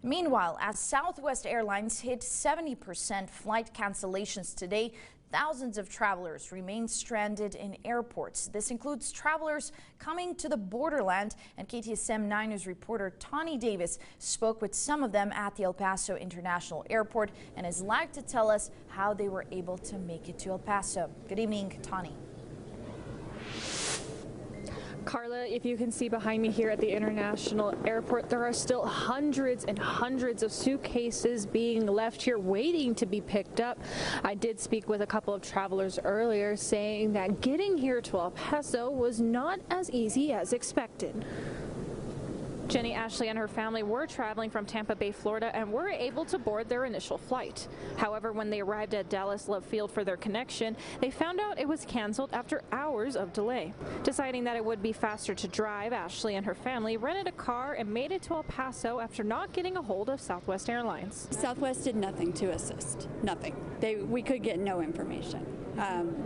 Meanwhile, as Southwest Airlines hit 70% flight cancellations today, thousands of travelers remain stranded in airports. This includes travelers coming to the borderland, and KTSM 9 News reporter Tawny Davis spoke with some of them at the El Paso International Airport and is live to tell us how they were able to make it to El Paso. Good evening, Tawny. Carla, if you can see behind me here at the International Airport, there are still hundreds and hundreds of suitcases being left here waiting to be picked up. I did speak with a couple of travelers earlier saying that getting here to El Paso was not as easy as expected. Jenny, Ashley, and her family were traveling from Tampa Bay, Florida, and were able to board their initial flight. However, when they arrived at Dallas Love Field for their connection, they found out it was canceled after hours of delay. Deciding that it would be faster to drive, Ashley and her family rented a car and made it to El Paso after not getting a hold of Southwest Airlines. Southwest did nothing to assist, nothing. We could get no information.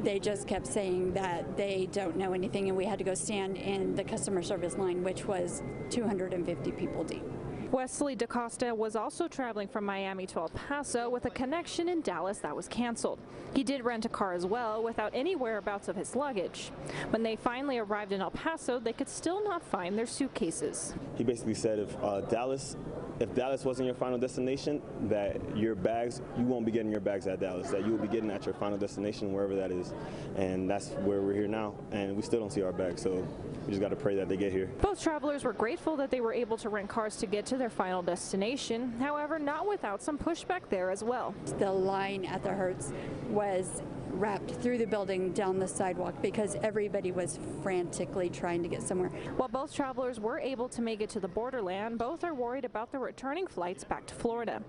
They just kept saying that they don't know anything, and we had to go stand in the customer service line, which was 250 people deep. Wesley DaCosta was also traveling from Miami to El Paso with a connection in Dallas that was canceled. He did rent a car as well without any whereabouts of his luggage. When they finally arrived in El Paso, they could still not find their suitcases. He basically said if Dallas wasn't your final destination, that your bags, you won't be getting your bags at Dallas, that you will be getting at your final destination, wherever that is. And that's where we're here now, and we still don't see our bags, so we just got to pray that they get here. Both travelers were grateful that they were able to rent cars to get to their final destination, however, not without some pushback there as well. The line at the Hertz was wrapped through the building down the sidewalk because everybody was frantically trying to get somewhere. While both travelers were able to make it to the borderland, both are worried about the returning flights back to Florida.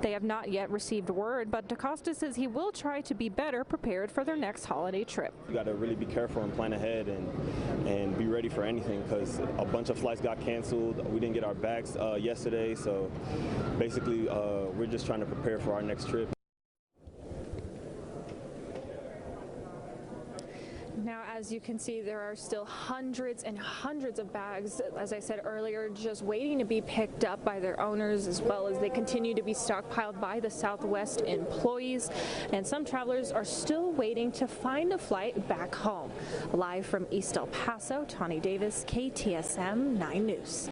They have not yet received word, but DaCosta says he will try to be better prepared for their next holiday trip. You got to really be careful and plan ahead and be ready for anything, because a bunch of flights got canceled. We didn't get our bags yesterday, so basically we're just trying to prepare for our next trip. Now, as you can see, there are still hundreds and hundreds of bags, as I said earlier, just waiting to be picked up by their owners, as well as they continue to be stockpiled by the Southwest employees. And some travelers are still waiting to find a flight back home. Live from East El Paso, Tawny Davis, KTSM 9 News.